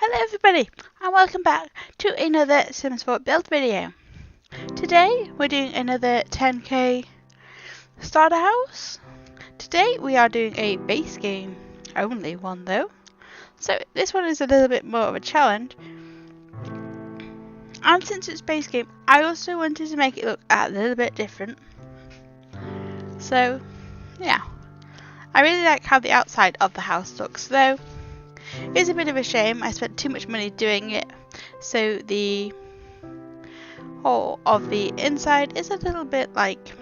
Hello everybody and welcome back to another Sims 4 build video. Today we're doing another 10k starter house. Today we are doing a base game only one though. So this one is a little bit more of a challenge. And since it's base game, I also wanted to make it look a little bit different. So yeah, I really like how the outside of the house looks though. It's a bit of a shame I spent too much money doing it, so the whole of the inside is a little bit like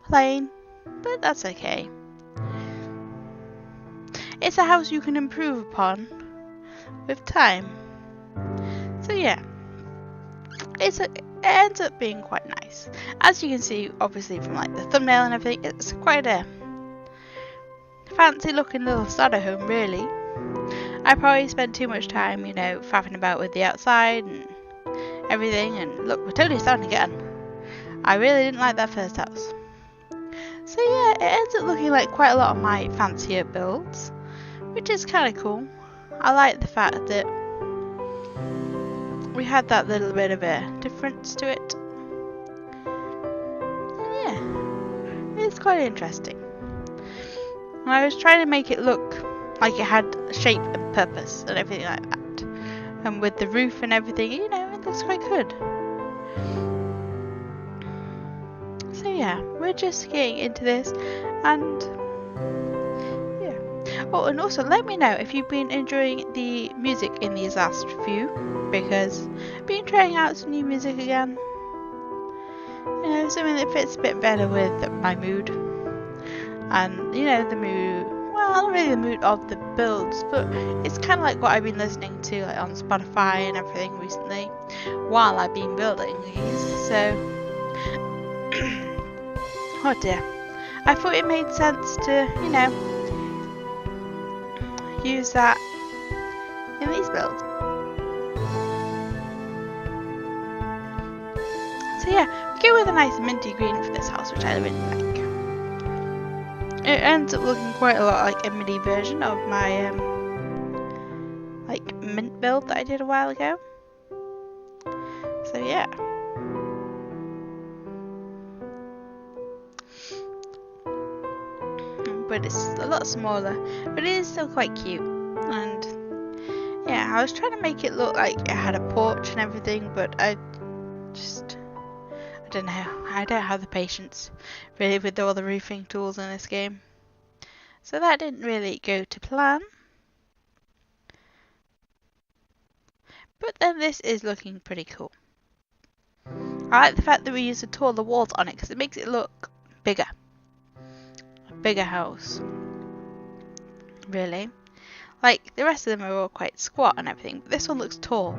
plain, but that's okay. It's a house you can improve upon with time. So yeah, it ends up being quite nice. As you can see, obviously from like the thumbnail and everything, it's quite a fancy looking little starter home really. I probably spent too much time, you know, faffing about with the outside and everything, and look, we're totally starting again. I really didn't like that first house. So yeah, it ends up looking like quite a lot of my fancier builds, which is kind of cool. I like the fact that we had that little bit of a difference to it. And yeah, it's quite interesting. And I was trying to make it look like it had shape and purpose and everything like that. And with the roof and everything, you know, it looks quite good. So yeah, we're just getting into this and yeah. Oh, and also let me know if you've been enjoying the music in these last few, because I've been trying out some new music again. You know, something that fits a bit better with my mood. And, you know, the mood, well, not really the mood of the builds, but it's kind of like what I've been listening to like on Spotify and everything recently while I've been building these. So, oh dear, I thought it made sense to, you know, use that in these builds. So yeah, we go with a nice minty green for this house, which I really like. It ends up looking quite a lot like a mini version of my like mint build that I did a while ago. So yeah. But it's a lot smaller, but it is still quite cute. And yeah, I was trying to make it look like it had a porch and everything, but I don't know. I don't have the patience really with all the roofing tools in this game. So that didn't really go to plan. But then this is looking pretty cool. I like the fact that we use the taller walls on it because it makes it look bigger. A bigger house. Really. Like the rest of them are all quite squat and everything, but this one looks tall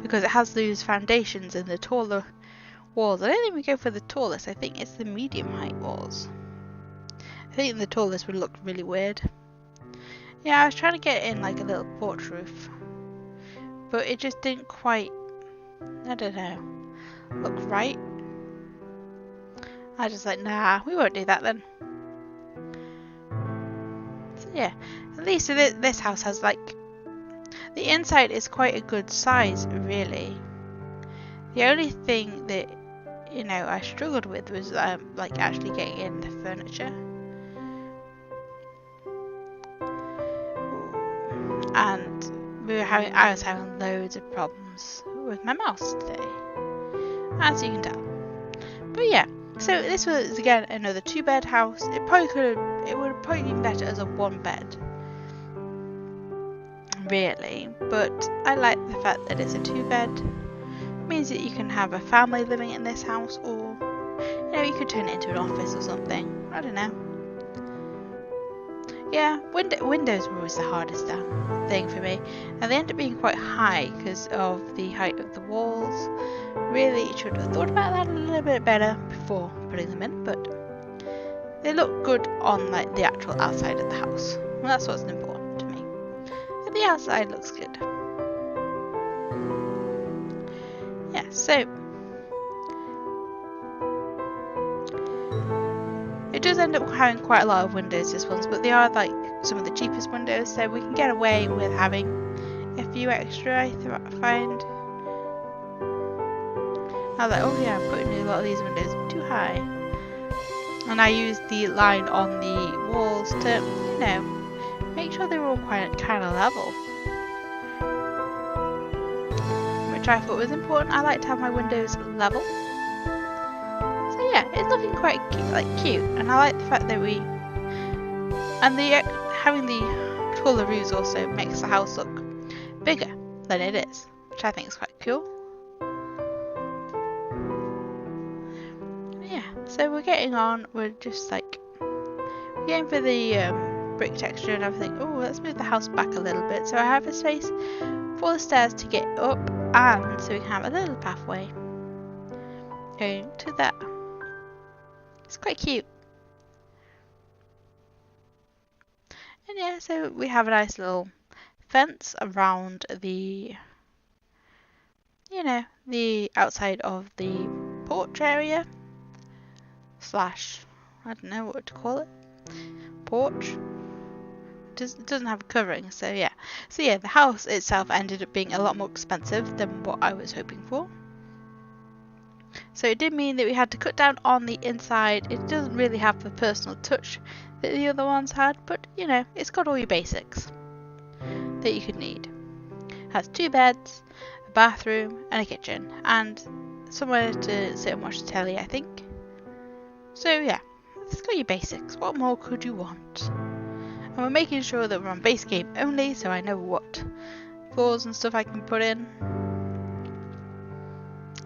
because it has those foundations in the taller walls. I don't think we go for the tallest, I think it's the medium height walls. I think the tallest would look really weird. Yeah, I was trying to get in like a little porch roof, but it just didn't quite, I don't know, look right. I was just like, nah, we won't do that then. So yeah, at least this house has like, the inside is quite a good size really. The only thing that, you know, I struggled with was like actually getting in the furniture. And I was having loads of problems with my mouse today, as you can tell. But yeah, so this was again another 2-bed house. It would have probably been better as a 1-bed, really. But I like the fact that it's a 2-bed. It means that you can have a family living in this house, or you know, you could turn it into an office or something. I don't know. Yeah, windows were always the hardest thing for me, and they end up being quite high because of the height of the walls. Really should have thought about that a little bit better before putting them in, but they look good on like the actual outside of the house. Well, that's what's important to me. And the outside looks good. Yeah, so it does end up having quite a lot of windows, this one's, but they are like some of the cheapest windows, so we can get away with having a few extra I find. I was like, oh yeah, I'm putting a lot of these windows too high. And I used the line on the walls to, you know, make sure they were all kind of level. Which I thought was important. I like to have my windows level. So yeah, it's looking quite cute. And I like the fact that having the taller roofs also makes the house look bigger than it is, which I think is quite cool. Yeah, so we're getting on. We're just like getting for the brick texture and everything. Oh, let's move the house back a little bit so I have a space for the stairs to get up, and so we can have a little pathway going to that. It's quite cute. And yeah, so we have a nice little fence around the, you know, the outside of the porch area slash, I don't know what to call it, porch. It doesn't have a covering, so yeah. So yeah, the house itself ended up being a lot more expensive than what I was hoping for. So it did mean that we had to cut down on the inside. It doesn't really have the personal touch that the other ones had, but you know, it's got all your basics that you could need. It has 2 beds, a bathroom, and a kitchen, and somewhere to sit and watch the telly, I think. So yeah, it's got your basics. What more could you want? And we're making sure that we're on base game only, so I know what floors and stuff I can put in.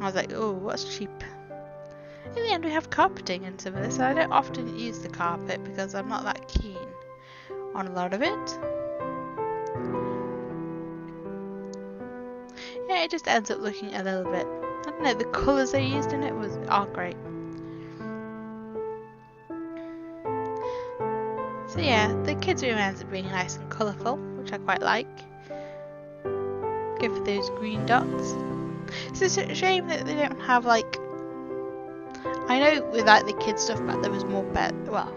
I was like, oh, what's cheap? In the end, we have carpeting and some of this. I don't often use the carpet because I'm not that keen on a lot of it. Yeah, it just ends up looking a little bit, I don't know, the colours they used in it are great. So yeah, the kids' room ends up being nice and colourful, which I quite like. Go for those green dots. It's just a shame that they don't have like, I know with like the kids stuff back there was more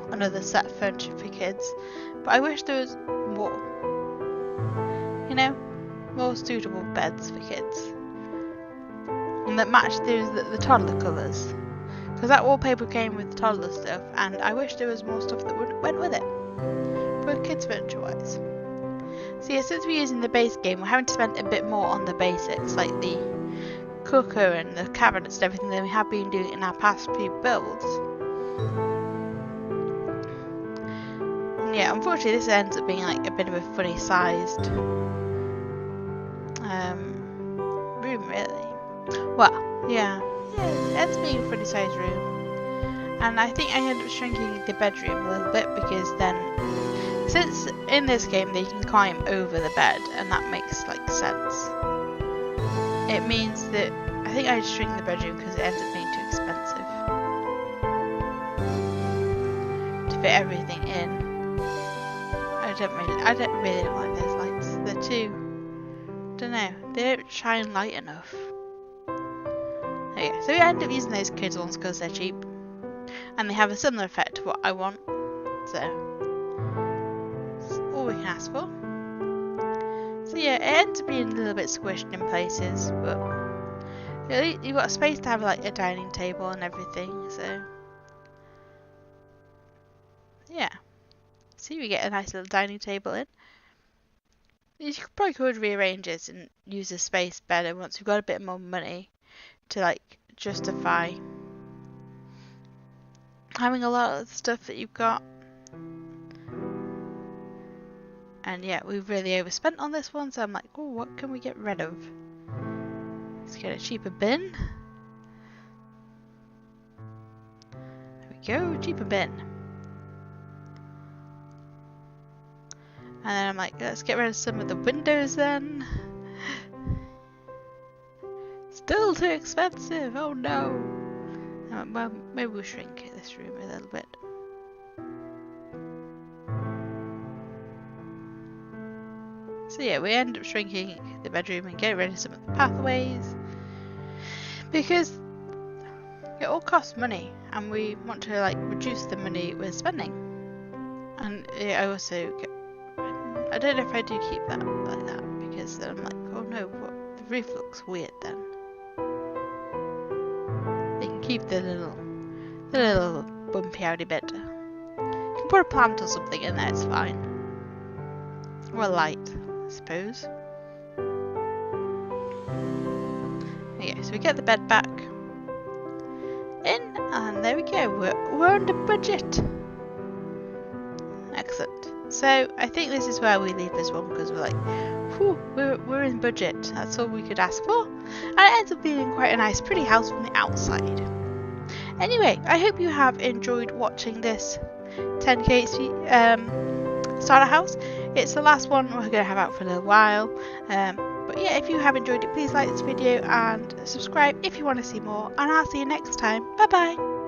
another set of furniture for kids, but I wish there was more, you know, more suitable beds for kids and that matched the toddler colours, because that wallpaper came with the toddler stuff, and I wish there was more stuff that went with it for kids furniture wise. So yeah, since we're using the base game, we're having to spend a bit more on the basics, like the cooker and the cabinets and everything that we have been doing in our past few builds. And yeah, unfortunately this ends up being like a bit of a funny sized room really. Well, yeah, it ends up being a funny sized room. And I think I ended up shrinking the bedroom a little bit, because then, since in this game they can climb over the bed, and that makes like sense. It means that I think I shrink the bedroom because it ends up being too expensive to fit everything in. I don't really like those lights. They're too, don't know, they don't shine light enough. Okay, so we end up using those kids ones because they're cheap, and they have a similar effect to what I want. So that's all we can ask for. So yeah, it ends up being a little bit squished in places, but you've got space to have like a dining table and everything, so yeah. See, we get a nice little dining table in. You probably could rearrange it and use the space better once you've got a bit more money to like justify having a lot of the stuff that you've got. And yeah, we've really overspent on this one, so I'm like, oh, what can we get rid of? Let's get a cheaper bin. There we go, cheaper bin. And then I'm like, let's get rid of some of the windows then. Still too expensive, oh no. Well, maybe we'll shrink this room a little bit. So yeah, we end up shrinking the bedroom and getting rid of some of the pathways, because it all costs money and we want to like reduce the money we're spending. And I also I don't know if I do keep that like that, because this, then I'm like, oh no, what? The roof looks weird then. You can keep the little bumpy outy bit. You can put a plant or something in there, it's fine. Or a light, I suppose. Okay, so we get the bed back in, and there we go. We're under budget. Excellent. So I think this is where we leave this one because we're like, whew, we're in budget. That's all we could ask for, and it ends up being quite a nice, pretty house from the outside. Anyway, I hope you have enjoyed watching this 10k starter house. It's the last one we're going to have out for a little while. But yeah, if you have enjoyed it, please like this video and subscribe if you want to see more. And I'll see you next time. Bye bye.